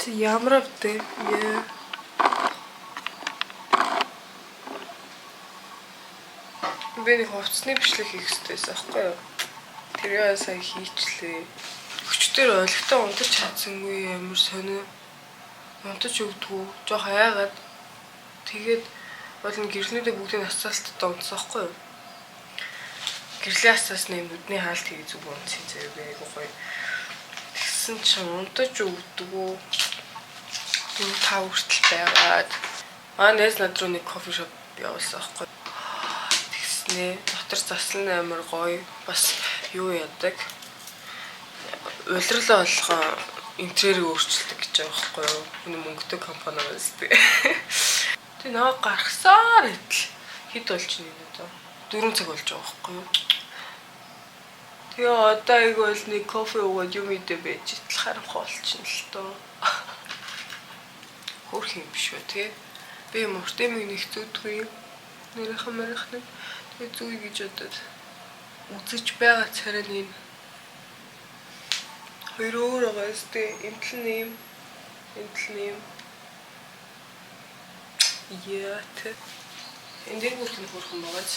Ямар авдээ? Яа. Би нэг хувцсны бичлэг хийх хэрэгтэйсэн аахгүй юу? Тэр яа сая хийчлээ. Өчтөр ойлгохтой унтаж чадсангүй ямар сонио. Унтаж өгдгүү. Жох айгаад. Тэгээд бол н гэрнүүдээ бүгдийг асаалттай унтсан аахгүй юу? Гэрлийн асаасны нүдний хаалт хийх зүг унтсан зэрэг би айгуу гоё. Тэгсэн чинь унтаж өгдгүү. 4-5 хүртэл байгаад. Найз над руу нэг кофе шоп явуулсан аахгүй. Тэгснээ дотор заслан амар гоё. Бас юу яадаг. Улирлаа болгоо интерьерийг өөрчилдөг гэж байгаа байхгүй юу? Энэ мөнгөтэй компани байс тээ. Тэг наа гаргасаар идэл хэд болж байна даа. 4 цаг болж байгаа байхгүй юу? Тэгээ одоо айгүй бол нэг кофе уугаад юм идэ байж идэл харанхуй болчихно л тоо. Хөрх юм биш үү те? Би мөртэмиг нэг зүтгүй юм. Нэрийнхэн мэрийнхэн тэгээ зүй гэж бодоод үзэж байгаа царай нь хоёр өөр байгаа сте эмтэл нэм яа тэ энэ бүрхэн байгаач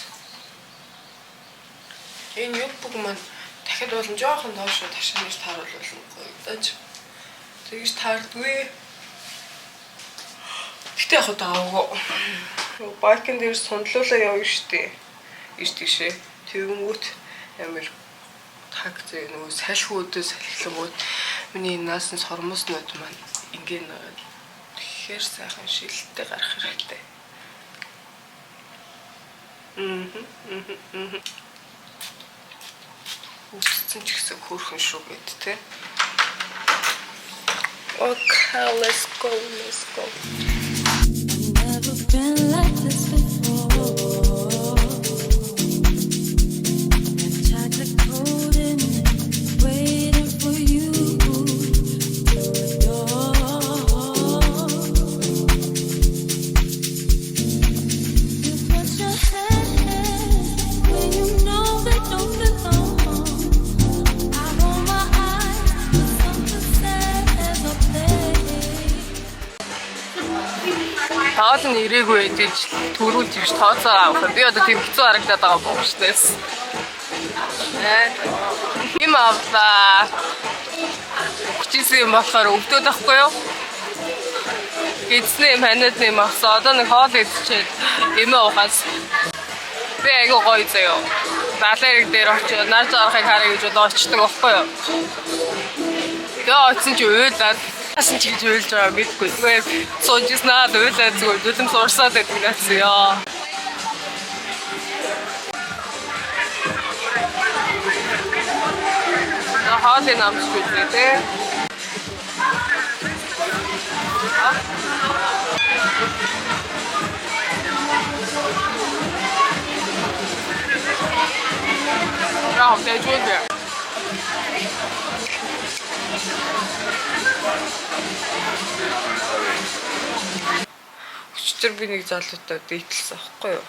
энэ юг бүх маань дахиад болон жоохон доошо ташааныг тааруулвал гоё даач тэгж таардгүй гэтээ яг даавгүй байкэн дээр сундлуулаа явна штэ ийш тийшээ тэгэнгүүт амар таг зэ нөгөө салхиудаас салхилангууд миний наасан сормоснууд маань ингээ тэгэхээр сайхан шилттэй гарах хэрэгтэй. Үсцэн ч гэсэн хөөрхөн шүү гэд тэ. Okay, let's go. Never been like this before. Таал нь ирээгүй гэж төрүүлж гэж тооцоо авах. Би одоо тийм хэцүү харагдаад байгаа юм шүү дээ. Им аваа. Хүчээсээ болохоор өвдөд ахгүй юу? Эцний манад нэм авсан. Одоо нэг хоол идчихээд эмээ уухаас. Би айгуу гоё заяа. Налерэг дээр очиж нар зарахыг харъя гэж одоо очдөг байхгүй юу? Тэгээ очсон чи уйлаад асан ч гэж уйлж байгаа мэдгүй. Зүгээр суужснаа уйлаад зүгээр зүлэм суурсаад байдаг наац ёо. Хоолын амс бүлээ те. Раунд дэжүүгээ. Өчтөр би нэг залуутай дээдлсэн аахгүй юу?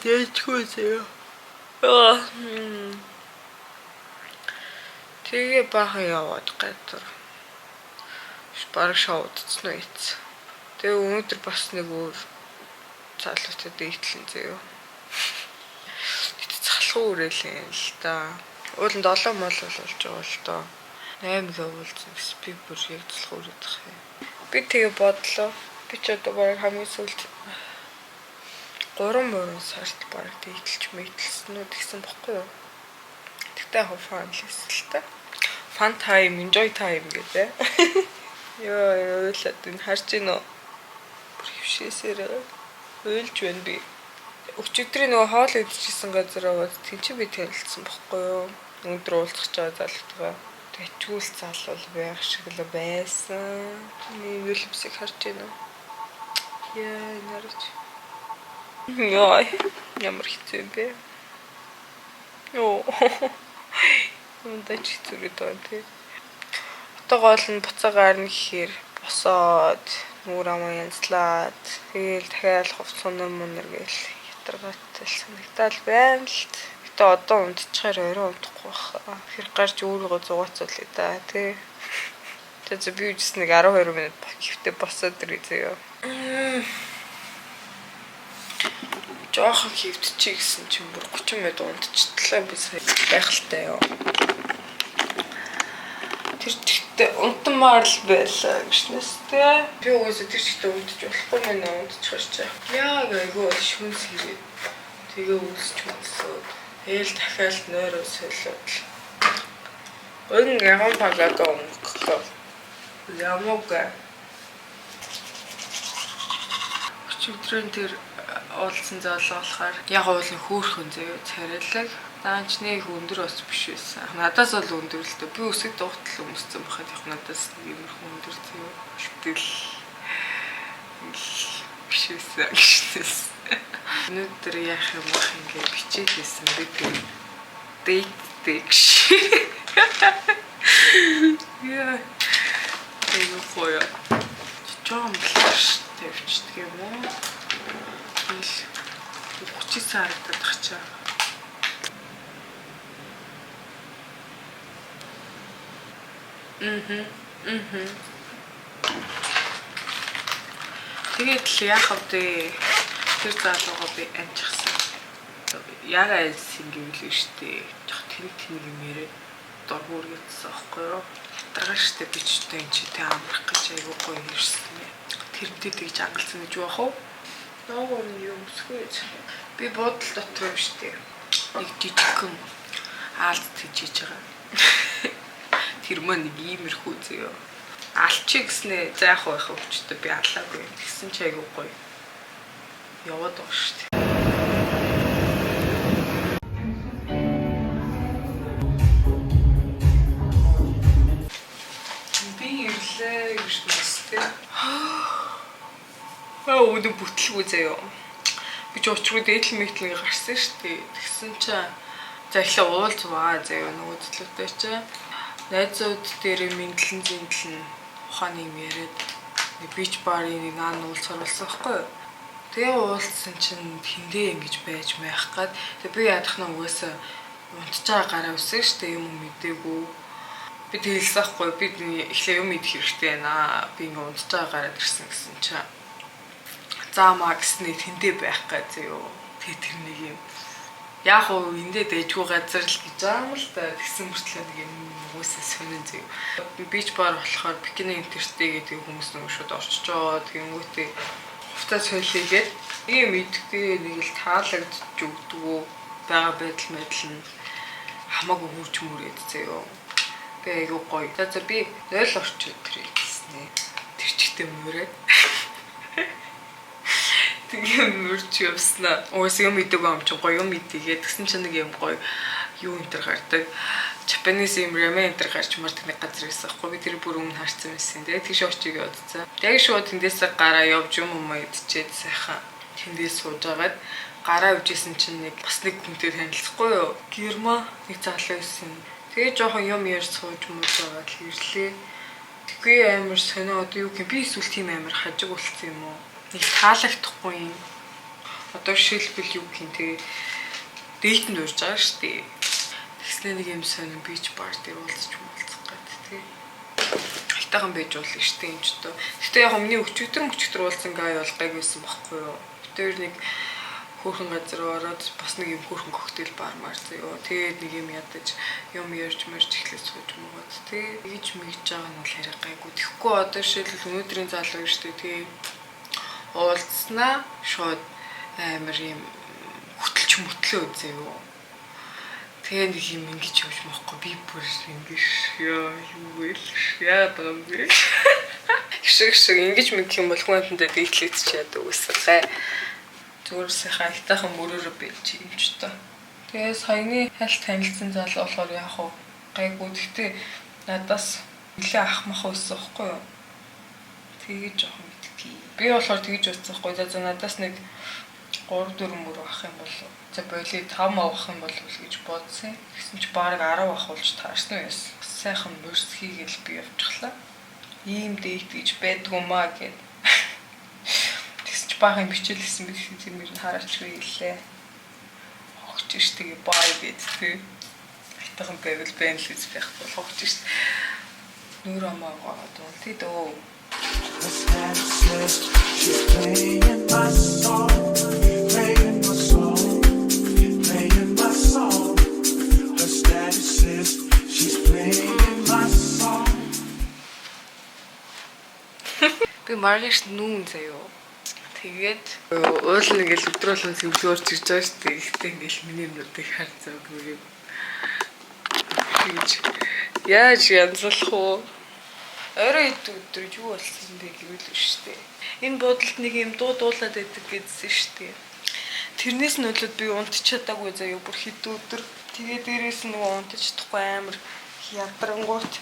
Дээдгүй заяа. Тэгээ бахан яваад гадар. Бараг шоудсан уу ийц. Тэгээ өнөөдөр бас нэг өөр залуутай дээдлэн заяа. Залхуу үрэлэн л та. Уулын 7 мол болж байгаа л доо. 8 явуулсан гэсэн би бүр яг залхуу үрэх юм. Би тэгээ бодлоо. Би ч одоо бараг хамгийн сүүлд 3 сард бараг дээдлж мэдлснүүд гэсэн бохгүй юу? Тэгтээ яг фан лээс л та. Fun time, enjoy time гэдэг. Ёо, ойлаад энэ харж гин үү? Бүр хөвшээсээр ойлж байна би. Өчигдрийн нөгөө хоол идчихсэн газар аваад тэнцээ би танилцсан бохгүй юу? Өнөөдөр уулзах байгаа залуутайгаа. Тэчгүүл залуул байх шиг л байсан. Миний вилбсийг харж гин үү? Яа, нарч. Яа, ямар хэцүү юм бэ? Ёо. Ундаж зүрээд байна тий. Одоо гол нь буцаагаар нь гэхээр босоод нүүр амаа янзлаад тэгэл дахиад хувцсан мөнөр гээл ятаргаатай санагдал байна л. Гэтэ одоо унтчихаар орой унтахгүй баха. Тэр гарч өөрийгөө зугаацуулъя да тий. Тэгээд би үжис нэг 12 минут гэвтэ босоод ирээ заяа. Жохон хөвтчихье гэсэн чинь бүр 30 минут унтчихлаа би сая гайхалтай ёо. Тэр чигтээ унтмаар л байлаа гэжнэс тэ. Би угаасаа тэр чигтээ унтчих болохгүй мэнэ унтчих чаа. Яг айгүй шүнс хэрэг. Тэгээ үлсч мэдсээ. Ээл дахиад нойроо солиод. Өн яган пагага өнгөх. Ямага. Өчигдрийн тэр уулзсан зоолоо болохоор яг уулын хөөхөн заяа царайлаг. Даанчны их өндөр ус биш байсан. Надаас бол өндөр л дээ. Би үсэг дуутал өмссөн байхад яг надаас нэг иймэрхүү өндөр заяа. Шүтэл биш байсан гэжээс. Өнөөдөр яах юм бах ингээд бичээд байсан би тэр дэйгш. Яа. Эйгөө хойо. Чом блаш тавьчихдаг юм уу? 30 сар татах чаа. Тэгээд л яах вэ? Тэр залуугаа би амжчихсан. Яг айсан гэвэл штэ. Жох тэнэг юм яриад дургуур гэсэн аахгүй юу? Дараач штэ би ч тэ энэ ч тэ амрах гэж айгуу гоё ирсэн. Тэрнтэй тэгж ангалсан гэж баах уу? Наагүй юм өсгөөж. Би бодол дотор юм штэ. Нэг жижигхэн аалт тийж байгаа. Тэр мань нэг иймэрхүү зөө. Алчи гэснээ заах байх өвчтөд би алаагүй. Тэгсэн ч айгүй гоё. Яваад байгаа штэ. Би ирлээ гэж нэстэй. Өдөр бүтлгүй заяа. Би ч очруу дээдл мэтлэг гарсан штэ. Тэгсэн чинь за ихлэ уулзваа заяа нөгөө төлөвтэй чи. Найзууд дээр мэдлэн зиндлэн ухааны юм яриад нэг бич барын нэг наан уулзахаар болсон байхгүй юу? Тэгээ уулзсан чинь тэндээ ингэж байж маях гад. Тэгээ би ядахна угаасаа унтж байгаа гараа үсэн штэ юм мэдээгүй. Би тэлсэн байхгүй би эхлээ юм идэх хэрэгтэй байна. Би ингэ унтж байгаа гараад ирсэн гэсэн чинь заамаа гэснээр тэндээ байх гэж юу. Тэгээ тэр нэг юм яг уу эндээ дэжгүй газар л гэж байгаа юм л да. Тэгсэн мөртлөө нэг юм уусаа сонин зөө. Би бич бар болохоор бикини интертэй гэдэг хүмүүс нэг шууд орчиж байгаа. Тэгэнгүүтээ хувцас солигээд ийм идэгтэй нэг л таалагдж өгдөгөө байгаа байдал нь хамаагүй хурж мөрөөд зөө. Тэгээ айгуу гоё. За би 0 орчууд тэр хийснэ. Тэр чигтээ мөрөөд тэгээ мөрч явснаа. Уусаа юм идэг юм чи гоё юм идгээд тэгсэн чинь нэг юм гоё юу энтер гардаг. Japanese юм ramen энтер гарч март нэг газар байсан хгүй. Би тэр бүр өмнө харсан байсан. Тэгээ тийш очиг явдсан. Тэгээ шууд тэндээс гараа явж юм идчихэд сайхан тэндээс сууж агаад гараа өвжсэн чинь нэг бас нэг хүнтэй танилцахгүй юу? Герма нэг залуу байсан. Тэгээ жоохон юм ярьж сууж мууж байгаа л ирлээ. Тэггүй амар сонио одоо юу гэх би эсвэл тийм амар хажиг болцсон юм уу? Нэг таалагдахгүй юм. Одоо шилбэл юу гэх юм тэгээ дэйтэнд урж байгаа шүү дээ. Тэгснэ нэг юм сонин бич бар дээр уулзч муулцах гэдэг тэгээ. Айтайхан байж болно шүү дээ юм ч тоо. Гэтэ яг өмнө өчигдөр уулзсан гай бол гайгүйсэн байхгүй юу? Тэр нэг хөөрхөн газар ороод бас нэг юм хөөрхөн коктейл бармаар заяа. Тэгээд нэг юм ядаж юм ярьж эхлэх сууж муугаад тэгээ ийж мэгж байгаа нь бол хараа гайгүй. Тэгэхгүй одоо жишээлбэл өнөөдрийн залуу шүү дээ. Тэгээ уулзнаа шууд амар юм хөтөлч мөтлөө заяа. Тэгээ нэг юм ингэж явж маахгүй би бүр ингэж ёо юу вэ? Яагаад байгаа юм бэ? Гшиг ингэж мэгх юм бол хүнтэндээ дийтлээч чад үсгэй. Зүрсийнхаа айтайхан мөрөөрөө байж юм ч та. Тэгээ саяны хальт танилцсан залуу болохоор яах вэ? Гайгүй гэхдээ надаас нэлээ ахмах байсан байхгүй юу? Тэгээ жоохон мэдгүй. Би болохоор тэгж утсан байхгүй. За надаас нэг 3-4 мөр авах юм бол за боли 5 авах юм бол гэж бодсон. Тэгсэн чи баг 10 авахулж таарсан байсан. Сайхан мөрс хийгээл би явчихлаа. Ийм дэйт гэж байдгуумаа гэд. Багын бичэл хийсэн би тийм юм хараач хэллээ. Хогч ш тэгээ бай гэд тээ. Айтайхан байвал байна л гэж байх бол хогч ш. Нүүр амаагаа дуулъя дөө. She's playing my song, playing my song, playing my song. Her status says she's playing my song. Би маргааш нүүн заяо. Тэгээд уулна ингээл өдрөөлөн цэвлгөөр чирж байгаа шүү дээ. Ихтэй ингээл миний нүдийг харцаагүй юм. Яаж янзлах уу? Орой өдөр юу болсон бэ гэвэл шүү дээ. Энэ бодолд нэг юм дуулаад байдаг гэдсэн шүү дээ. Тэрнээс нь болоод би унтчихадаггүй заяа бүр хэд өдөр. Тэгээ дээрээс нь нөгөө унтаж чадахгүй амар ядрангуут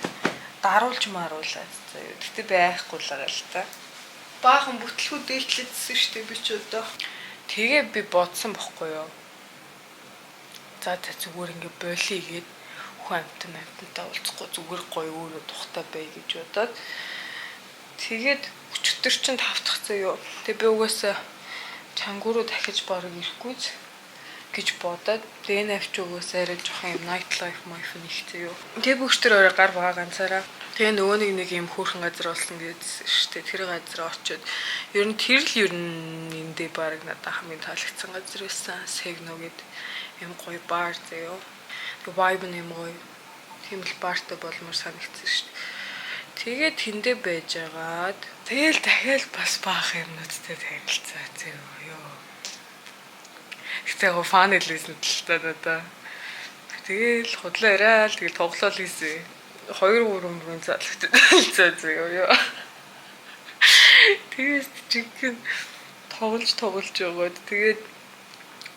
даруулж маруулаад заяа. Гэтэ байхгүй л байгаа л та. Баахан бүтлгүү дээлтлээдсэн шүү дээ би ч одоо. Тэгээ би бодсон бохгүй юу. За зүгээр ингээ болиё гээд амтнаа уулзахгүй зүгээр гоё өөрөө тухтай бай гэж бодоод тэгээд өчтөр чинь тавтах заяо. Тэгээ би угаасаа чангуу дахиж бараг ирэхгүй гэж бодоод дэн авч угаасаа арай жоохон юм night life их заяо. Тэгээ бүгчтэр орой гар бага ганцаараа тэгээ нөгөө нэг юм хөөрхөн газар болсон гэдсэн шүү дээ. Тэр газар очиод ер нь тэр л ер нь эндээ бараг надад хамгийн таалагдсан газар байсан. Сегно гэд юм гоё бар заяо. Vibe нь юм гоё. Тийм л баартай болмоор санагдсан шүү дээ. Тэгээд тэндээ байжгаад тэгэл дахиад бас баах юмнуудтай танилцаа заяа. Гэтэ фан хэлсэн л та надаа. Тэгэл худлаа яриа л тэгэл тоглоол хийсэн. 2-3 мөрөн залхдаг заяа. Тэгээд чигэн тоглож байгаад тэгээд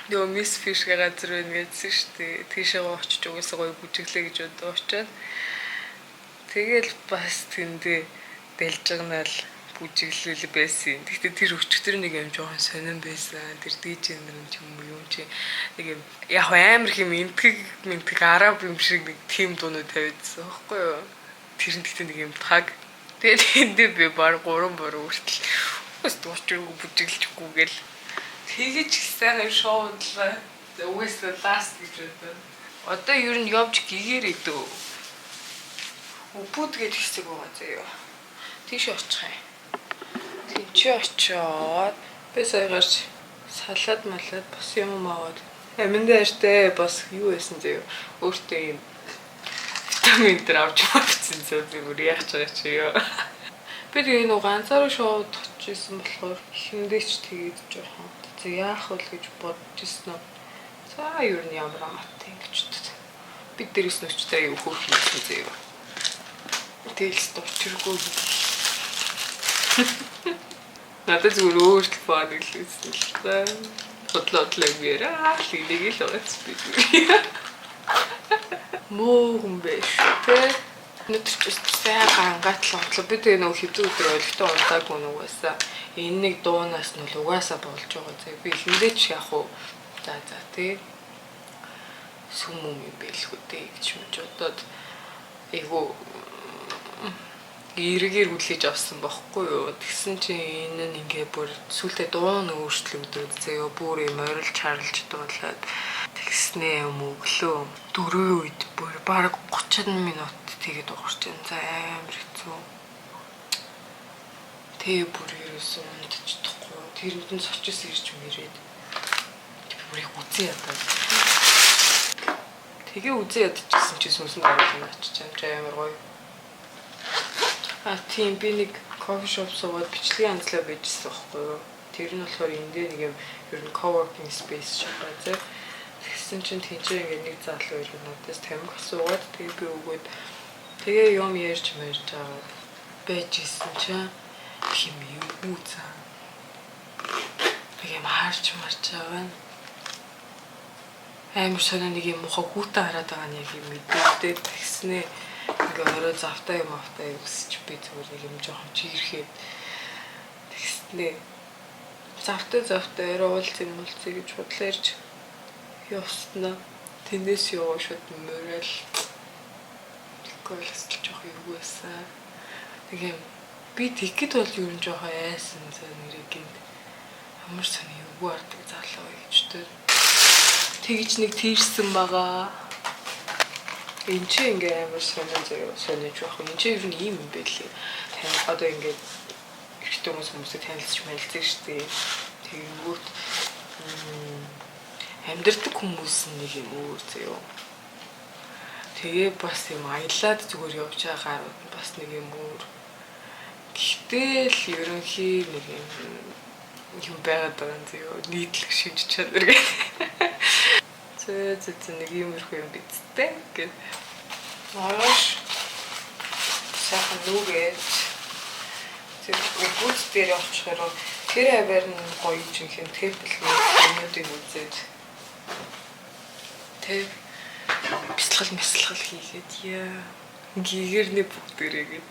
нөгөө мис фишгээ газар байна гэдсэн шүү дээ. Тийшээ очиж угаасаа гоё бүжиглээ гэж бодож очиад. Тэгэл бас тэндээ дэлжгнаал бүжиглэл байсан. Гэхдээ тэр өчтөр нэг юм жоохон сонирн байсан. Тэр DJ нар юм чи нэг юм яг амар хэм энтэг араб юм шиг нэг тим дуунууд тавьдсан байхгүй юу. Тэр нь гэхдээ нэг юм таг. Тэгээд тэндээ би баг 3 бороо үртэл бас дуучруу бүжиглэхгүй гэл. Тэгэж сайн юм шоудлаа. Угаасаа ласт гэж бодсон. Одоо ер нь явж гэгэрээ дөө. Үпүүд гэж хэсэг байгаа заяа. Тийш очих юм. Тинчээ очиод би саягарч салаад малаад бас юм аваад. Аминдаа штэ бас юу байсан заяа. Өөртөө юм витамин дээр авч авчихсан зүгээр яах ч байгаа чи ёо. Би тэгээ нэг ганцаараа шоуд очижсэн болохоор хиндээч тэгээд жоохон яах вэ гэж бодож ирсэн нь. За ер нь ямар амттай ингэж боддог. Бид дээрээс нөчтэй юу хөөх хийсэн заяа. Тэгэлс дурчиргүй. Надад зүгээр өөртөө фан хэлсэн л та. Бодлоодлоо мээрээ нэг л оц би. Муу юм биш тэ. Өнөөдөр ч сайн гангатлаа онцлоо. Би тэгээ нөгөө хэдэн өдөр ойлгохтой унтаагүй нугасаа. Энэ нэг дуунаас нь л угаасаа болж байгаа зэ. Би хиндээ ч яах вэ? За тий. Сүм юм байлгүй дээ гэж мэж бодоод айгу эргээр үлээж авсан байхгүй юу. Тэгсэн чинь энэ нь ингээ бүр сүултээ дуун өөрчлөгдөв заяа. Бүр юм орилж чарлж дуулаад тэгснээ юм өглөө 4 үед бүр бараг 30 минут тэгээд уурч энэ за амар хэцүү. Тэгээ бүр ерөөсөө унтчихдаггүй. Тэр үдэн сочос ирж мэрээд бүрийг үзээ ядаа. Тэгээ үзээ ядчихсан чи сүнсэн дараалал очиж амар гоё. Тийм би нэг кофе шоп суугаад бичлэгийн анзлаа байжсэн байхгүй юу. Тэр нь болохоор эндээ нэг юм ер нь coworking space шиг байна. Тэгсэн чинь тэнцээ ингээ нэг залуу ирэх надаас тамхи суугаад тэгээ би өгөөд тэгээ юм ярьж байгаа байжсэн чинь хим юу заа. Би юм харж марч байгаа. Амар сонио нэг юм мохоо хүүтэн хараад байгаа нь яг юм мэдээ тэгснээ. Ингээ орой завтай юм автай өсч би зүгээр нэг юм жоохон чигэрхэд тэгснээ. Завтай орой уулзсан гэж бодлоо ирж явснаа. Тэндээс яваа шууд мөрөл. Тэгвэл жоох юу байсан. Нэг юм би тэгэхэд бол юу юм жоохон айсан нэрийг гинт амар сони юу ардаг залуу гэж төр тэгж нэг тийрсэн байгаа. Энд чи ингээ амар сонирж байх. Энд чи ер нь ийм юм байлээ. Тань одоо ингээ ихтэй хүмүүсээ танилцж мэлцэг штеп. Тэгэнгүүт амьдрдаг хүмүүс нэг юм өөр зөө. Тэгээ бас юм аялаад зүгээр явж байгаа бас нэг юм өөр. Гэтэл ерөнхий нэг юм байгаад байгаа юм зөө. Нийтлэг шинж чадвар гэх. Зөө нэг юмрхүү юм бицтэй гэх. Маргааш сайхан нүгээд тэр өгөөц дээр явчихаар тэр аваар нь гоё жинхэнэ тэбэлгүүд юмнуудыг үзээд тэг бясалгал хийгээд яа гэгэрний бүгдээрээ гээд